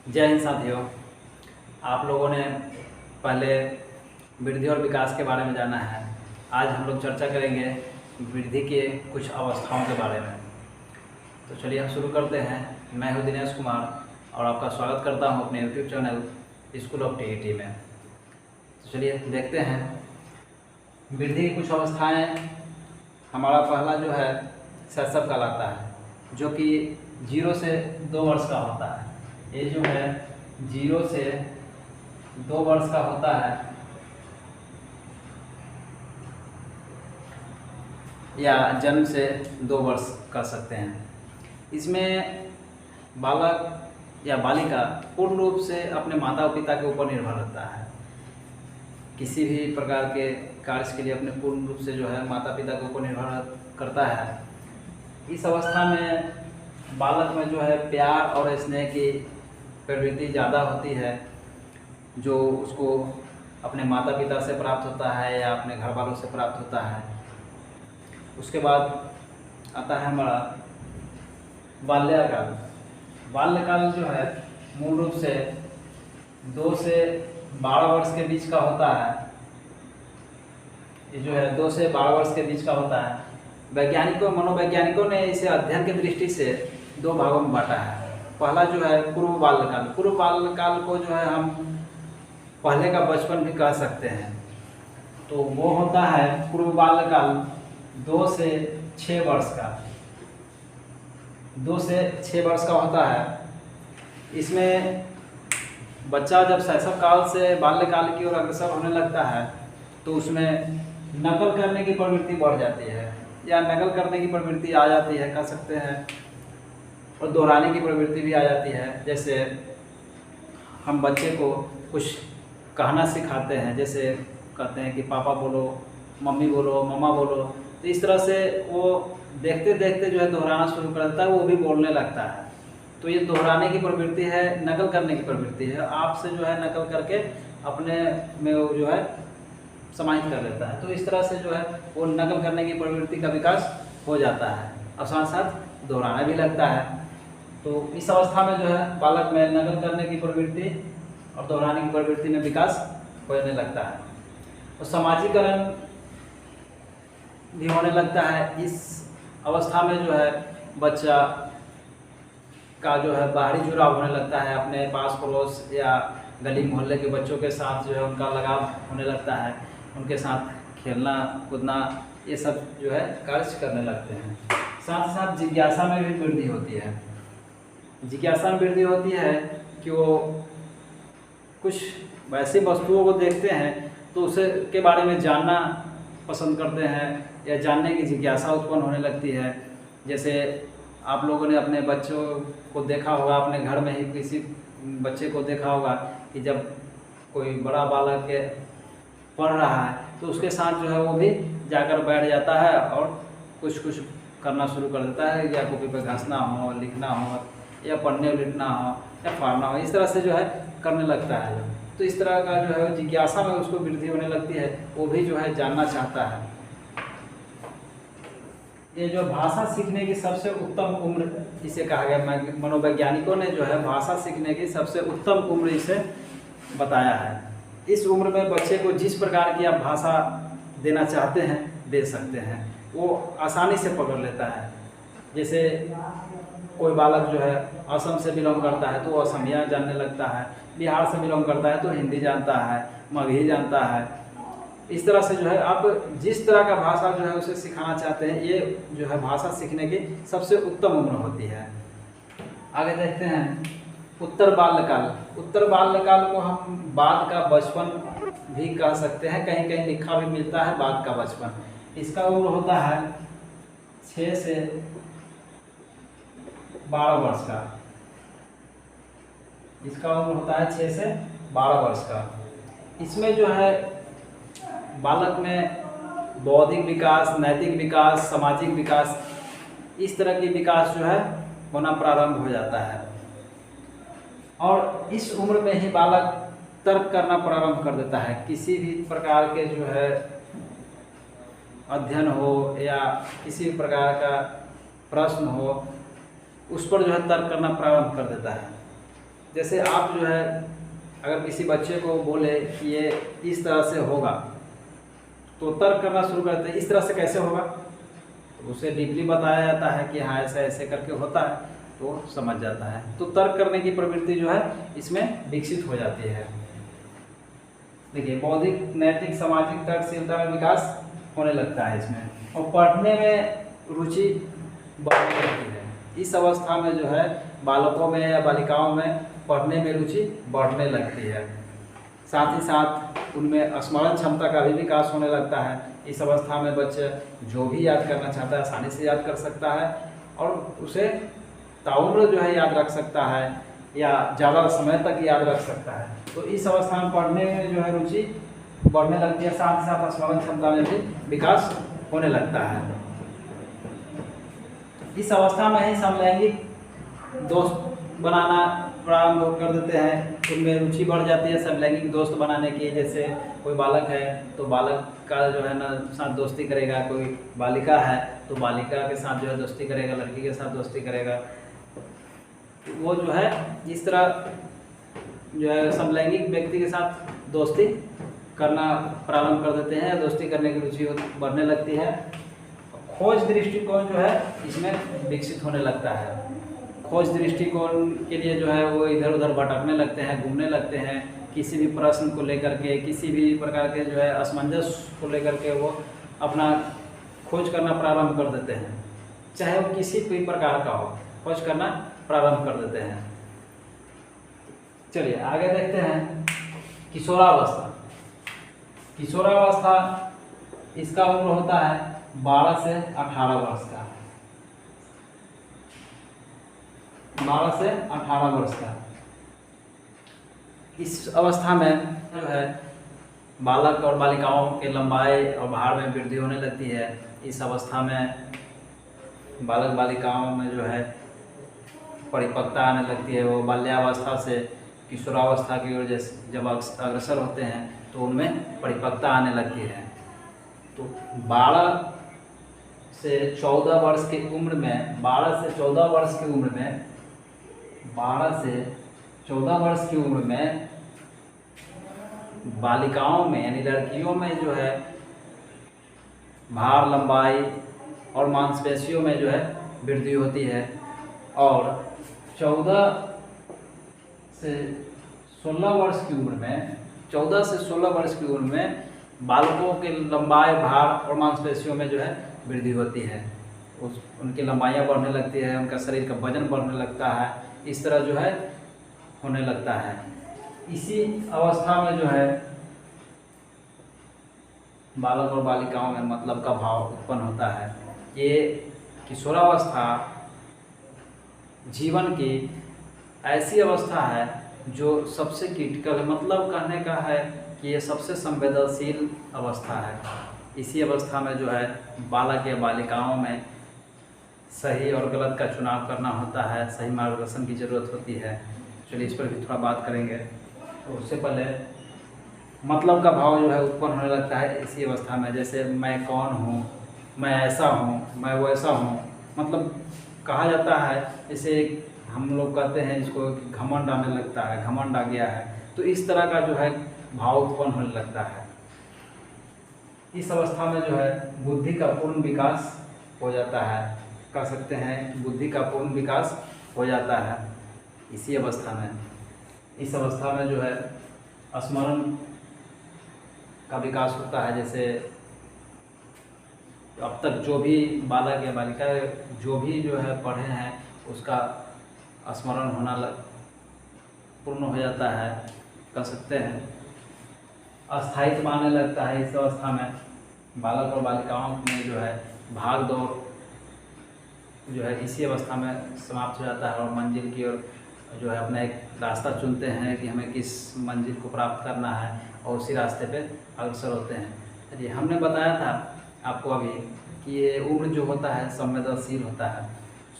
जय हिंद साथियों। आप लोगों ने पहले वृद्धि और विकास के बारे में जाना है। आज हम लोग चर्चा करेंगे वृद्धि के कुछ अवस्थाओं के बारे में। तो चलिए हम शुरू करते हैं। मैं हूं दिनेश कुमार और आपका स्वागत करता हूं अपने YouTube channel school of TET में। तो चलिए देखते हैं वृद्धि की कुछ अवस्थाएं। हमारा पहला जो है शैशव कहलाता है, जो कि 0 से 2 वर्ष का होता है। ये जो है 0 से 2 वर्ष का होता है, या जन्म से 2 वर्ष कर सकते हैं। इसमें बालक या बालिका पूर्ण रूप से अपने माता पिता के ऊपर निर्भर रहता है। किसी भी प्रकार के कार्य के लिए अपने पूर्ण रूप से जो है माता पिता के ऊपर निर्भर करता है। इस अवस्था में बालक में जो है प्यार और स्नेह की प्रवृत्ति ज़्यादा होती है, जो उसको अपने माता पिता से प्राप्त होता है या अपने घर वालों से प्राप्त होता है। उसके बाद आता है हमारा बाल्यकाल। बाल्यकाल जो है मूल रूप से 2 से 12 वर्ष के बीच का होता है। ये जो है 2 से 12 वर्ष के बीच का होता है। मनोवैज्ञानिकों ने इसे अध्ययन की दृष्टि से 2 भागों में बांटा है। पहला जो है पूर्व बाल्यकाल। पूर्व बाल्यकाल को जो है हम पहले का बचपन भी कह सकते हैं। तो वो होता है पूर्व बाल्यकाल 2 से 6 वर्ष का। 2 से 6 वर्ष का होता है। इसमें बच्चा जब शैशव काल से बाल्यकाल की ओर अग्रसर होने लगता है तो उसमें नकल करने की प्रवृत्ति बढ़ जाती है, या नकल करने की प्रवृत्ति आ जाती है कह सकते हैं, और दोहराने की प्रवृत्ति भी आ जाती है। जैसे हम बच्चे को कुछ कहना सिखाते हैं, जैसे कहते हैं कि पापा बोलो, मम्मी बोलो, मम्मा बोलो, तो इस तरह से वो देखते देखते जो है दोहराना शुरू कर देता है, वो भी बोलने लगता है। तो ये दोहराने की प्रवृत्ति है, नकल करने की प्रवृत्ति है। आपसे जो है नकल करके अपने में वो जो है समाहित कर लेता है। तो इस तरह से जो है वो नकल करने की प्रवृत्ति का विकास हो जाता है और साथ साथ दोहराना भी लगता है। तो इस अवस्था में जो है बालक में नकल करने की प्रवृत्ति और दोहराने की प्रवृत्ति में विकास होने लगता है। और समाजीकरण भी होने लगता है। इस अवस्था में जो है बच्चा का जो है बाहरी जुड़ाव होने लगता है, अपने पास पड़ोस या गली मोहल्ले के बच्चों के साथ जो है उनका लगाव होने लगता है। उनके साथ खेलना कूदना ये सब जो है कार्य करने लगते हैं। साथ साथ जिज्ञासा में भी वृद्धि होती है। जिज्ञासा में वृद्धि होती है कि वो कुछ वैसी वस्तुओं को देखते हैं तो उसे के बारे में जानना पसंद करते हैं, या जानने की जिज्ञासा उत्पन्न होने लगती है। जैसे आप लोगों ने अपने बच्चों को देखा होगा, अपने घर में ही किसी बच्चे को देखा होगा कि जब कोई बड़ा बालक पढ़ रहा है तो उसके साथ जो है वो भी जाकर बैठ जाता है और कुछ कुछ करना शुरू कर देता है, या कॉपी पर घासना हो, लिखना हो, या पढ़ने लिखना हो, या फाड़ना हो, इस तरह से जो है करने लगता है। तो इस तरह का जो है जिज्ञासा में उसको वृद्धि होने लगती है, वो भी जो है जानना चाहता है। ये जो भाषा सीखने की सबसे उत्तम उम्र इसे कहा गया, मनोवैज्ञानिकों ने जो है भाषा सीखने की सबसे उत्तम उम्र इसे बताया है। इस उम्र में बच्चे को जिस प्रकार की आप भाषा देना चाहते हैं दे सकते हैं, वो आसानी से पकड़ लेता है। जैसे कोई बालक जो है असम से बिलोंग करता है तो वो असमिया जानने लगता है, बिहार से बिलोंग करता है तो हिंदी जानता है, मगही जानता है। इस तरह से जो है आप जिस तरह का भाषा जो है उसे सिखाना चाहते हैं, ये जो है भाषा सीखने की सबसे उत्तम उम्र होती है। आगे देखते हैं उत्तर बाल्यकाल। उत्तर बाल्यकाल को हम बाद का बचपन भी कह सकते हैं, कहीं कहीं लिखा भी मिलता है बाद का बचपन। इसका उम्र होता है 6 से 12 वर्ष का। इसका उम्र होता है 6 से 12 वर्ष का। इसमें जो है बालक में बौद्धिक विकास, नैतिक विकास, सामाजिक विकास, इस तरह की विकास जो है होना प्रारंभ हो जाता है। और इस उम्र में ही बालक तर्क करना प्रारंभ कर देता है। किसी भी प्रकार के जो है अध्ययन हो या किसी भी प्रकार का प्रश्न हो, उस पर जो है तर्क करना प्रारंभ कर देता है। जैसे आप जो है अगर किसी बच्चे को बोले कि ये इस तरह से होगा, तो तर्क करना शुरू करते हैं, इस तरह से कैसे होगा, तो उसे डीपली बताया जाता है कि हाँ ऐसा ऐसे करके होता है, तो समझ जाता है। तो तर्क करने की प्रवृत्ति जो है इसमें विकसित हो जाती है। देखिए, बौद्धिक, नैतिक, सामाजिक, तर्कशीलता में विकास होने लगता है इसमें, और पढ़ने में रुचि बढ़ने लगती है। इस अवस्था में जो है बालकों में या बालिकाओं में पढ़ने में रुचि बढ़ने लगती है। साथ ही साथ उनमें स्मरण क्षमता का भी विकास होने लगता है। इस अवस्था में बच्चे जो भी याद करना चाहता है आसानी से याद कर सकता है, और उसे ताउम्र जो है याद रख सकता है या ज़्यादा समय तक याद रख सकता है। तो इस अवस्था में पढ़ने में जो है रुचि बढ़ने लगती है, साथ ही साथ स्मरण क्षमता में भी विकास होने लगता है। इस अवस्था में ही समलैंगिक दोस्त बनाना प्रारंभ कर देते हैं, उनमें रुचि बढ़ जाती है समलैंगिक दोस्त बनाने की। जैसे कोई बालक है तो बालक का जो है ना साथ दोस्ती करेगा, कोई बालिका है तो बालिका के साथ जो है दोस्ती करेगा, लड़की के साथ दोस्ती करेगा। वो जो है इस तरह जो है समलैंगिक व्यक्ति के साथ दोस्ती करना प्रारंभ कर देते हैं, दोस्ती करने की रुचि बढ़ने लगती है। खोज दृष्टिकोण जो है इसमें विकसित होने लगता है। खोज दृष्टिकोण के लिए जो है वो इधर उधर भटकने लगते हैं, घूमने लगते हैं, किसी भी प्रश्न को लेकर के, किसी भी प्रकार के जो है असमंजस को लेकर के वो अपना खोज करना प्रारंभ कर देते हैं, चाहे वो किसी भी प्रकार का हो, खोज करना प्रारंभ कर देते हैं। चलिए आगे देखते हैं किशोरावस्था। किशोरावस्था इसका उम्र होता है 12 से 18 वर्ष का। 12 से 18 वर्ष का। इस अवस्था में जो है बालक और बालिकाओं के लंबाई और भार में वृद्धि होने लगती है। इस अवस्था में बालक बालिकाओं में जो है परिपक्वता आने लगती है। वो बाल्यावस्था से किशोरावस्था की ओर जब अग्रसर होते हैं तो उनमें परिपक्वता आने लगती है। तो 12 से 14 वर्ष की उम्र में 12 से 14 वर्ष की उम्र में 12 से 14 वर्ष की उम्र में बालिकाओं में यानी लड़कियों में जो है भार, लंबाई और मांसपेशियों में जो है वृद्धि होती है। और 14 से 16 वर्ष की उम्र में 14 से 16 वर्ष की उम्र में बालकों के लंबाई, भार और मांसपेशियों में जो है वृद्धि होती है। उनकी लंबाइयाँ बढ़ने लगती है, उनका शरीर का वजन बढ़ने लगता है, इस तरह जो है होने लगता है। इसी अवस्था में जो है बालक और बालिकाओं में मतलब का भाव उत्पन्न होता है। ये किशोरावस्था जीवन की ऐसी अवस्था है जो सबसे क्रिटिकल है, मतलब कहने का है कि ये सबसे संवेदनशील अवस्था है। इसी अवस्था में जो है बालक या बालिकाओं में सही और गलत का चुनाव करना होता है, सही मार्गदर्शन की ज़रूरत होती है। चलिए इस पर भी थोड़ा बात करेंगे। तो उससे पहले मतलब का भाव जो है उत्पन्न होने लगता है इसी अवस्था में। जैसे मैं कौन हूँ, मैं ऐसा हूँ, मैं वैसा हूँ, मतलब कहा जाता है। जैसे हम लोग कहते हैं इसको घमंड आने लगता है, घमंड आ गया है, तो इस तरह का जो है भाव उत्पन्न होने लगता है। इस अवस्था में जो है बुद्धि का पूर्ण विकास हो जाता है, कह सकते हैं बुद्धि का पूर्ण विकास हो जाता है इसी अवस्था में। इस अवस्था में जो है स्मरण का विकास होता है। जैसे अब तक जो भी बालक या बालिका जो भी जो है पढ़े हैं उसका स्मरण होना पूर्ण हो जाता है, कह सकते हैं अस्थायित्व आने लगता है। इस अवस्था में बालक और बालिकाओं में जो है भाग दौड़ जो है इसी अवस्था में समाप्त हो जाता है और मंजिल की ओर जो है अपना एक रास्ता चुनते हैं कि हमें किस मंजिल को प्राप्त करना है और उसी रास्ते पे अग्रसर होते हैं। चलिए हमने बताया था आपको अभी कि ये उम्र जो होता है संवेदनशील होता है।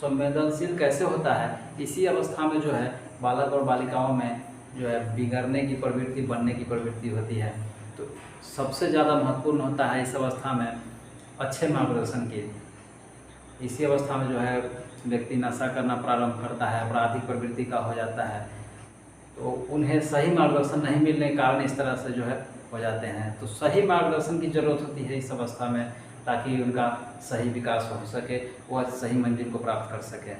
संवेदनशील कैसे होता है? इसी अवस्था में जो है बालक और बालिकाओं में जो है बिगड़ने की प्रवृत्ति, बनने की प्रवृत्ति होती है। तो सबसे ज़्यादा महत्वपूर्ण होता है इस अवस्था में अच्छे मार्गदर्शन की। इसी अवस्था में जो है व्यक्ति नशा करना प्रारंभ करता है, आपराधिक प्रवृत्ति का हो जाता है। तो उन्हें सही मार्गदर्शन नहीं मिलने के कारण इस तरह से जो है हो जाते हैं। तो सही मार्गदर्शन की ज़रूरत होती है इस अवस्था में, ताकि उनका सही विकास हो सके, वह सही मंजिल को प्राप्त कर सके।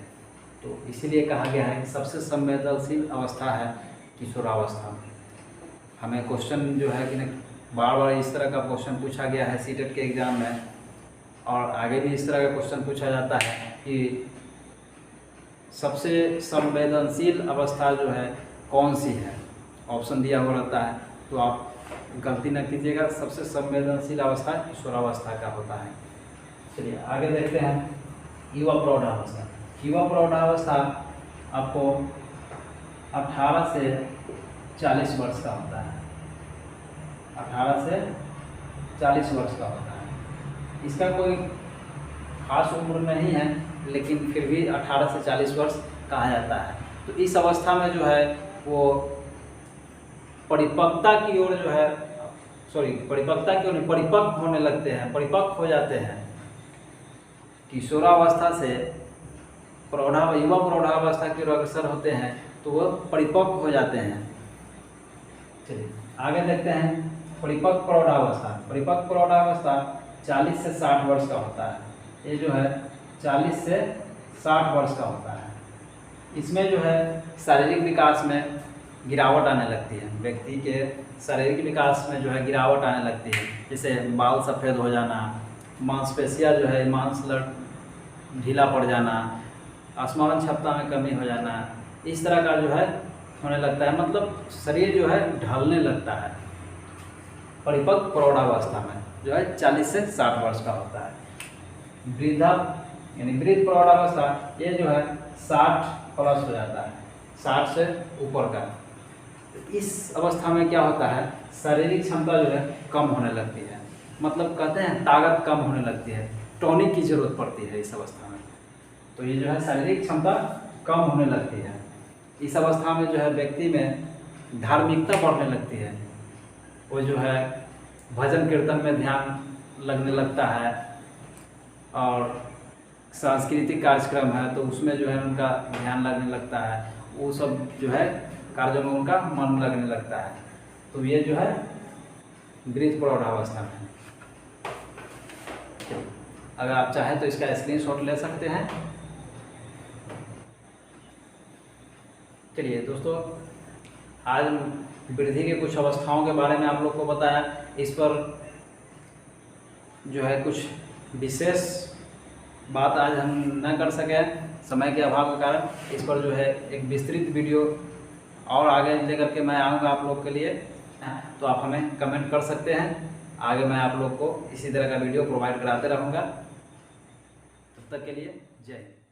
तो इसीलिए कहा गया है कि सबसे संवेदनशील अवस्था है किशोरावस्था। हमें क्वेश्चन जो है कि बार बार इस तरह का क्वेश्चन पूछा गया है सीटेट के एग्ज़ाम में, और आगे भी इस तरह का क्वेश्चन पूछा जाता है कि सबसे संवेदनशील अवस्था जो है कौन सी है, ऑप्शन दिया हुआ रहता है। तो आप गलती न कीजिएगा, सबसे संवेदनशील अवस्था किशोरावस्था का होता है। चलिए आगे देखते हैं युवा प्रौढ़ावस्था। युवा प्रौढ़ावस्था आपको 18 से 40 वर्ष का होता है। 18 से 40 वर्ष का होता है। इसका कोई खास उम्र नहीं है, लेकिन फिर भी 18 से 40 वर्ष कहा जाता है। तो इस अवस्था में जो है वो परिपक्वता की ओर जो है परिपक्वता की ओर परिपक्व होने लगते हैं, परिपक्व हो जाते हैं। किशोरावस्था से युवा प्रौढ़ावस्था की ओर अग्रसर होते हैं, तो वह परिपक्व हो जाते हैं। चलिए आगे देखते हैं परिपक्व प्रौढ़ावस्था। परिपक्व प्रौढ़ावस्था 40 से 60 वर्ष का होता है। ये जो है 40 से 60 वर्ष का होता है। इसमें जो है शारीरिक विकास में गिरावट आने लगती है। व्यक्ति के शारीरिक विकास में जो है गिरावट आने लगती है, जैसे बाल सफ़ेद हो जाना, मांसपेशियाँ जो है मांसलट ढीला पड़ जाना, स्मरण क्षमता में कमी हो जाना, इस तरह का जो है होने लगता है। मतलब शरीर जो है ढलने लगता है परिपक्व प्रौढ़ावस्था में, जो है 40 से 60 वर्ष का होता है। वृद्धा यानी वृद्ध प्रौढ़ावस्था ये जो है 60 प्लस हो जाता है, 60 से ऊपर का। तो इस अवस्था में क्या होता है, शारीरिक क्षमता जो है कम होने लगती है। मतलब कहते हैं ताकत कम होने लगती है, टॉनिक की जरूरत पड़ती है इस अवस्था में। तो ये जो है शारीरिक क्षमता कम होने लगती है। इस अवस्था में जो है व्यक्ति में धार्मिकता बढ़ने लगती है। वो जो है भजन कीर्तन में ध्यान लगने लगता है, और सांस्कृतिक कार्यक्रम है तो उसमें जो है उनका ध्यान लगने लगता है। वो सब जो है कार्यों में उनका मन लगने लगता है। तो ये जो है वृद्ध प्रौढ़ावस्था में। अगर आप चाहें तो इसका स्क्रीनशॉट ले सकते हैं। चलिए दोस्तों, आज वृद्धि के कुछ अवस्थाओं के बारे में आप लोग को बताया। इस पर जो है कुछ विशेष बात आज हम न कर सके समय के अभाव के कारण। इस पर जो है एक विस्तृत वीडियो और आगे लेकर के मैं आऊँगा आप लोग के लिए, तो आप हमें कमेंट कर सकते हैं। आगे मैं आप लोग को इसी तरह का वीडियो प्रोवाइड कराते रहूँगा। तब तक के लिए जय हिंद।